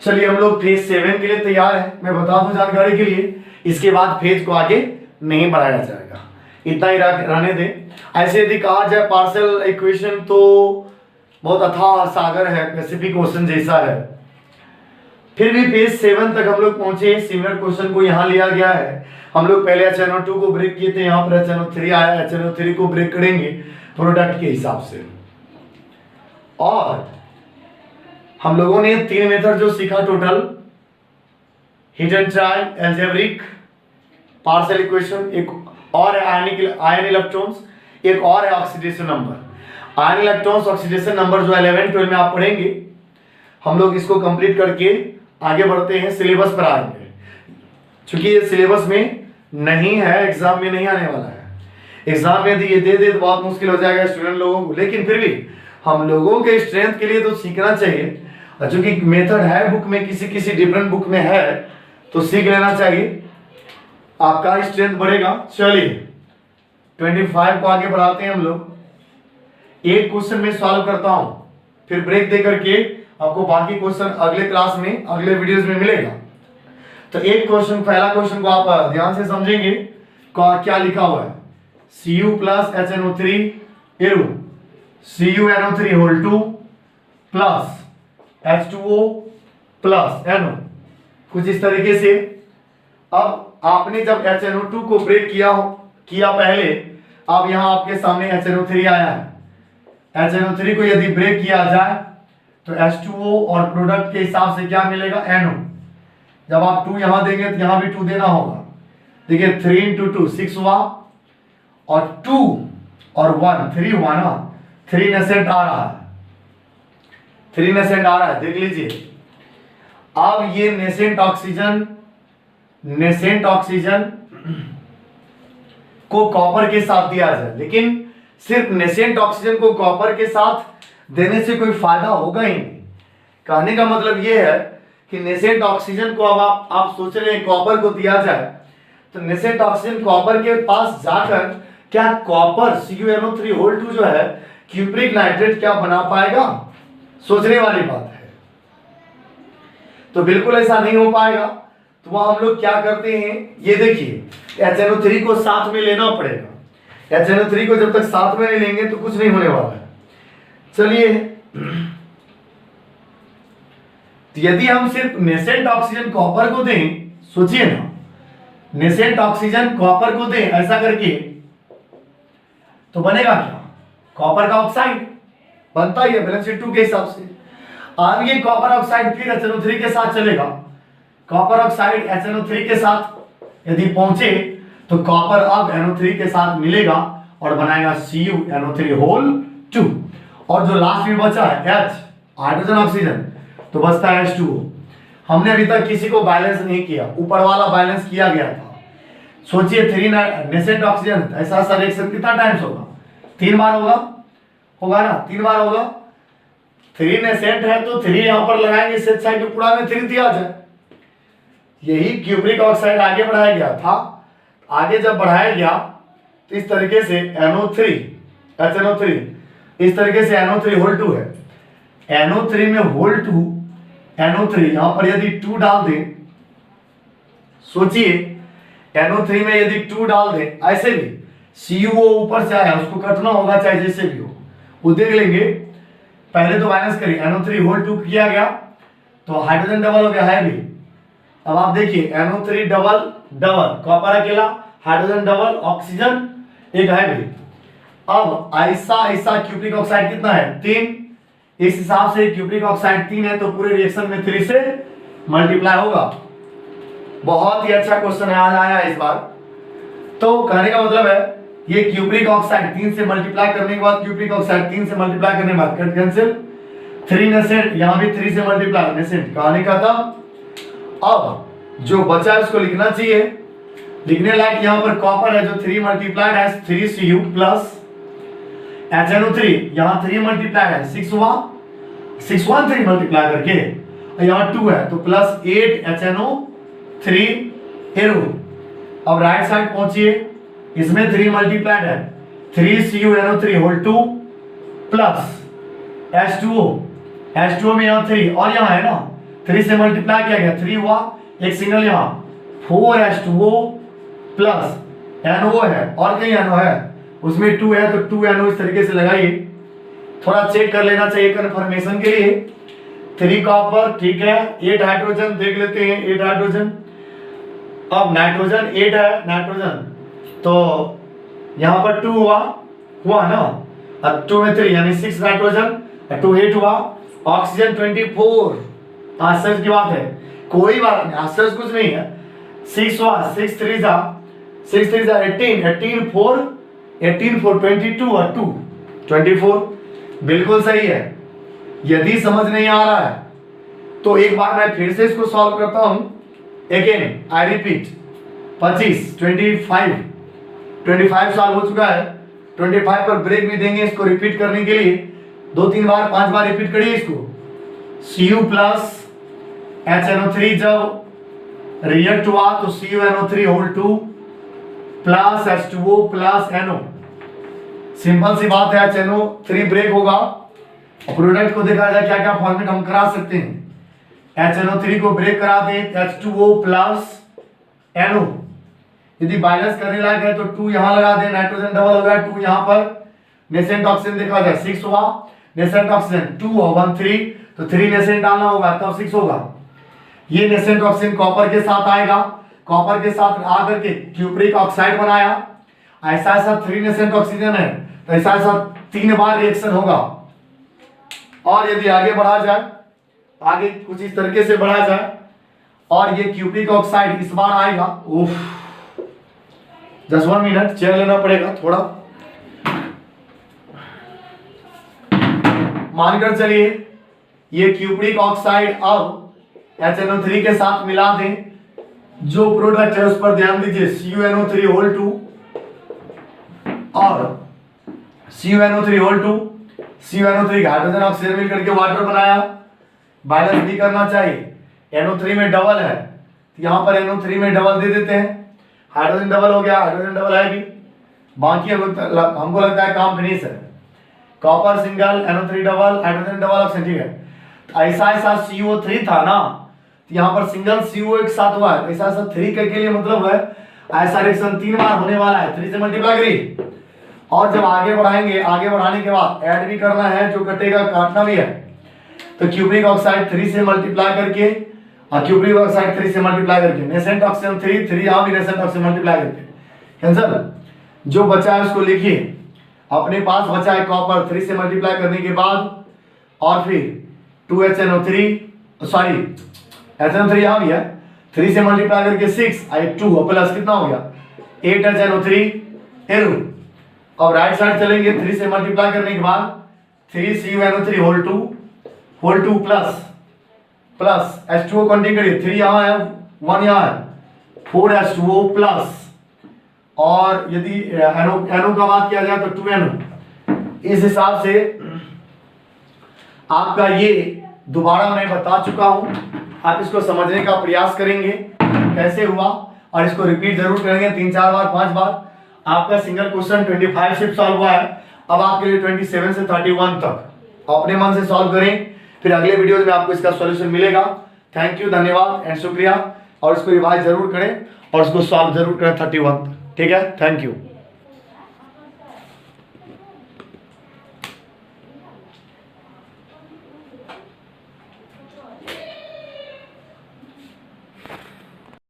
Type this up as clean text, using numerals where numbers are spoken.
चलिए हम लोग फेज 7 के लिए तैयार हैं। मैं बता दूं जानकारी के लिए, इसके बाद फेज को आगे नहीं बढ़ाया जाएगा, इतना ही रहने दें। ऐसे यदि कहा जाए पार्शियल इक्वेशन तो बहुत अथाह सागर है, पैसिफिक ओशन जैसा है। फिर भी फेज 7 तक हम लोग पहुंचे। सिमिलर क्वेश्चन को यहाँ लिया गया है। हम लोग पहले HNO2 को ब्रेक किए थे, यहाँ पर HNO3 आया। HNO3 को ब्रेक करेंगे प्रोडक्ट के हिसाब से। और हम लोगों ने 3 मेथड जो सीखा total, hit and trial, algebraic, partial equation, एक और है आयन इलेक्ट्रॉन्स, एक और है oxidation number. Ion electrons oxidation number जो 11 12 में आप पढ़ेंगे। हम लोग इसको कंप्लीट करके आगे बढ़ते हैं, सिलेबस पर आएंगे। क्योंकि ये सिलेबस में नहीं है, एग्जाम में नहीं आने वाला है। एग्जाम में यदि ये दे दे तो बहुत मुश्किल हो जाएगा स्टूडेंट लोगों को, लेकिन फिर भी हम लोगों के स्ट्रेंथ के लिए तो सीखना चाहिए। चूंकि मेथड है बुक में, किसी किसी डिफरेंट बुक में है, तो सीख लेना चाहिए, आपका स्ट्रेंथ बढ़ेगा। चलिए 25 को आगे बढ़ाते हैं हम लोग। एक क्वेश्चन में सॉल्व करता हूं, फिर ब्रेक दे करके आपको बाकी क्वेश्चन अगले क्लास में, अगले वीडियोस में मिलेगा। तो एक क्वेश्चन, पहला क्वेश्चन को आप ध्यान से समझेंगे। क्या लिखा हुआ है? Cu plus HNO3 arrow CuNO3 whole 2 plus H2O plus NO, कुछ इस तरीके से। अब आपने जब HNO2 को ब्रेक किया पहले, अब यहां आपके सामने HNO3 आया है। HNO3 को यदि ब्रेक किया जाए तो H2O और प्रोडक्ट के हिसाब से क्या मिलेगा? NO। जब आप 2 यहां देंगे तो यहां भी 2 देना होगा। देखिए 3 × 2 6 हुआ, और 2 और 1 3 हुआ ना, 3 नेसेंट आ रहा है, 3 नेसेंट आ रहा है, देख लीजिए। अब ये नेसेंट ऑक्सीजन को कॉपर के साथ दिया जाए, लेकिन सिर्फ नेसेंट ऑक्सीजन को कॉपर के साथ देने से कोई फायदा होगा ही नहीं। कहने का मतलब ये है कि नेसेंट ऑक्सीजन को अब आप सोच रहे हैं कॉपर को दिया जाए, तो नेसेंट ऑक्सीजन कॉपर के पास जाकर क्या कॉपर CuNO3 होल 2 जो है क्यूप्रिक नाइट्रेट क्या बना पाएगा? सोचने वाली बात है। तो बिल्कुल ऐसा नहीं हो पाएगा। तो वहां हम लोग क्या करते हैं, ये देखिए HNO3 को साथ में लेना पड़ेगा। HNO3 को जब तक साथ में नहीं लेंगे तो कुछ नहीं होने वाला है। चलिए, यदि हम सिर्फ नेसेंट ऑक्सीजन कॉपर को दें, सोचिए ना, नेसेंट ऑक्सीजन कॉपर को दें ऐसा करके, तो बनेगा क्या? कॉपर का ऑक्साइड बनता ही है बैलेंस शीट 2 के हिसाब से। अब ये कॉपर ऑक्साइड फिर HNO3 के साथ चलेगा। कॉपर ऑक्साइड HNO3 के साथ यदि पहुंचे तो कॉपर अब NO3 के साथ मिलेगा और बनाएगा CuNO3 होल 2। और जो लास्ट में बचा है H, हाइड्रोजन ऑक्सीजन, तो बचता है H2O। हमने अभी तक किसी को बैलेंस नहीं किया, ऊपर वाला बैलेंस किया गया था। सोचिए 3 नेसेंट ऑक्सीजन, ऐसा रिएक्शन कितना टाइम्स होगा? 3 बार होगा ना, 3 बार होगा। 3 नेसेंट है तो 3 यहां पर लगाएंगे, इससे अच्छा है कि पूरा में 3 दिया जाए। यही क्यूप्रिक ऑक्साइड आगे बढ़ाया गया था। आगे जब बढ़ाया गया तो इस तरीके से HNO3 इस तरीके से NO3 होल 2 है। NO3 में होल 2 NO3 यहां पर यदि 2 डाल दें, सोचिए NO3 में यदि 2 डाल दें, ऐसे भी CuO ऊपर से आया, उसको कटना होगा चाहे जैसे भी हो, वो देख लेंगे। पहले तो माइनस करिए, NO3 होल 2 किया गया तो हाइड्रोजन डबल हो गया है भी। अब आप देखिए NO3 डबल कॉपर अकेला, हाइड्रोजन डबल, ऑक्सीजन एक है भी। अब ऐसा क्यूप्रिक ऑक्साइड कितना है? 3। इस हिसाब से क्यूप्रिक ऑक्साइड 3 है तो पूरे रिएक्शन में 3 से मल्टीप्लाई होगा। बहुत ही अच्छा क्वेश्चन है, आज आया इस बार। तो कहने का मतलब है ये क्यूप्रिक ऑक्साइड 3 से मल्टीप्लाई करने के बाद, क्यूप्रिक ऑक्साइड 3 से मल्टीप्लाई करने के बाद कट कैंसिल, 3 नेसेंट, यहां भी 3 से मल्टीप्लाई नेसेंट, कहने का तब अब जो बचा है उसको लिखना चाहिए। लिखने लायक यहां पर कॉपर है जो 3 मल्टीप्लाइड है 3Cu प्लस HNO3, यहां 3 मल्टीप्लाई है 6 हुआ, 6 1 3 मल्टीप्लाई करके, यहां 2 है तो प्लस 8 HNO3 एरो। अब राइट साइड पहुंचिए, इसमें 3 मल्टीप्लाइड है 3CuNO3 होल 2 प्लस H2O में यहां 3 और यहां है ना 3 से मल्टीप्लाई किया गया, 3 हुआ, एक सिंगल यहाँ 4H2O प्लस NO है, और कहीं NO है उसमें 2 है तो 2 NO इस तरीके से लगाइए, थोड़ा चेक कर लेना चाहिए कंफर्मेशन के लिए। 3 कॉपर, ठीक है, 8 हाइड्रोजन देख लेते हैं, 8 हाइड्रोजन। अब नाइट्रोजन 8 है, नाइट्रोजन तो यहाँ पर 2 हुआ ना, अब 2 में 3 यानी 6 नाइट्रोजन, 2 8 हुआ। ऑक्सीजन 24, आश्चर्य की बात है, कोई बात नहीं, आश्चर्य कुछ नहीं है। 6 हुआ, 6 3 जा 18, 18 4 22 और 2 24, बिल्कुल सही है। यदि समझ नहीं आ रहा है तो एक बार मैं फिर से इसको सॉल्व करता हूं, अगेन आई रिपीट। 25 25 साल हो चुका है, 25 पर ब्रेक भी देंगे इसको रिपीट करने के लिए, 2-3 बार 5 बार रिपीट करिए इसको। Cu प्लस HNO3 जब रिएक्ट हुआ तो CuNO3 whole 2 plus H2O plus NO, simple सी बात है, HNO3 ब्रेक होगा और प्रोडक्ट को देखा जाए क्या क्या फॉर्मेट हम करा सकते हैं। HNO3 को ब्रेक करा दें H2O प्लस NO, यदि बैलेंस करने लायक है तो 2 यहां लगा दें, नाइट्रोजन डबल हो गया, 2 यहां पर, नेसेंट ऑक्सीजन देखा जाए 6 हुआ, नेसेंट ऑक्सीजन 2 और 1 3 तो 3 नेसेंट डालना होगा तब 6 होगा। ये नेसेंट ऑक्सीजन कॉपर के साथ आएगा, कॉपर के साथ आकर के क्यूप्रिक ऑक्साइड बनाया, ऐसा ऐसा 3 नेसेंट ऑक्सीजन है तो ऐसा ऐसा 3 बार रिएक्शन होगा। और यदि आगे बढ़ा जाए, आगे कुछ इस तरीके से बढ़ा जाए और ये क्यूप्रिक ऑक्साइड इस बार आएगा, उफ, जस्ट 1 मिनट चेयर लेना पड़ेगा थोड़ा, मानकर चलिए ये क्यूप्रिक ऑक्साइड अब HNO3 के साथ मिला दें, जो प्रोडक्ट है उस पर ध्यान दीजिए, CuNO3 होल 2 और CuNO3 whole 2, CuNO3 hydrogen oxygen मिलकर के वाटर बनाया, बैलेंस भी करना चाहिए। NO3 में डबल है तो यहां पर NO3 में डबल दे देते हैं, हाइड्रोजन डबल हो गया, हाइड्रोजन डबल है भी, बाकी हमको लगता है काम फिनिश है। Copper single, NO3 double, hydrogen double oxygen, ठीक है। तो ऐसा ऐसा CO3 था ना, तो यहाँ पर सिंगल CO एक साथ हुआ है, ऐसा ऐसा 3 के लिए मतलब है ऐसा रिएक्शन 3 बार होने वाला है, 3 से मल्टीप्लाई करिए। और जब आगे बढ़ाएंगे, आगे बढ़ाने के बाद ऐड भी करना है, जो कटेगा काटना भी है, तो क्यूप्रिक ऑक्साइड 3 से मल्टीप्लाई करके और क्यूप्रिक ऑक्साइड 3 से मल्टीप्लाई करके, नेसेंट ऑक्सीजन 3 यहाँ भी नेसेंट ऑक्सीजन मल्टीप्लाई करके कैंसिल। जो बचा है उसको लिखिए, अपने पास बचा है कॉपर 3 से मल्टीप्लाई करने के बाद और फिर 2HNO3 सॉरी HNO3 यहाँ भी है, 3 से मल्टीप्लाई करके 6 और 2 प्लस कितना हो गया 8HNO3 एरो। अब राइट साइड चलेंगे, 3 से मल्टीप्लाई करने के बाद 3CuNO3 whole 2 plus H2O continue करिए, 3 यहाँ है 1 यहाँ है, 4H2O प्लस, और यदि NO का बात किया जाए तो 2NO। इस हिसाब से आपका ये दोबारा मैं बता चुका हूं, आप इसको समझने का प्रयास करेंगे कैसे हुआ और इसको रिपीट जरूर करेंगे 3-4 बार 5 बार। आपका सिंगल क्वेश्चन 25 से सॉल्व हुआ है, अब आपके लिए 27 से 31 तक अपने मन से सॉल्व करें, फिर अगले वीडियो में आपको इसका सॉल्यूशन मिलेगा। थैंक यू, धन्यवाद एंड शुक्रिया, और इसको रिवाइज जरूर करें और इसको सॉल्व जरूर करें 31 तक, ठीक है। Thank you.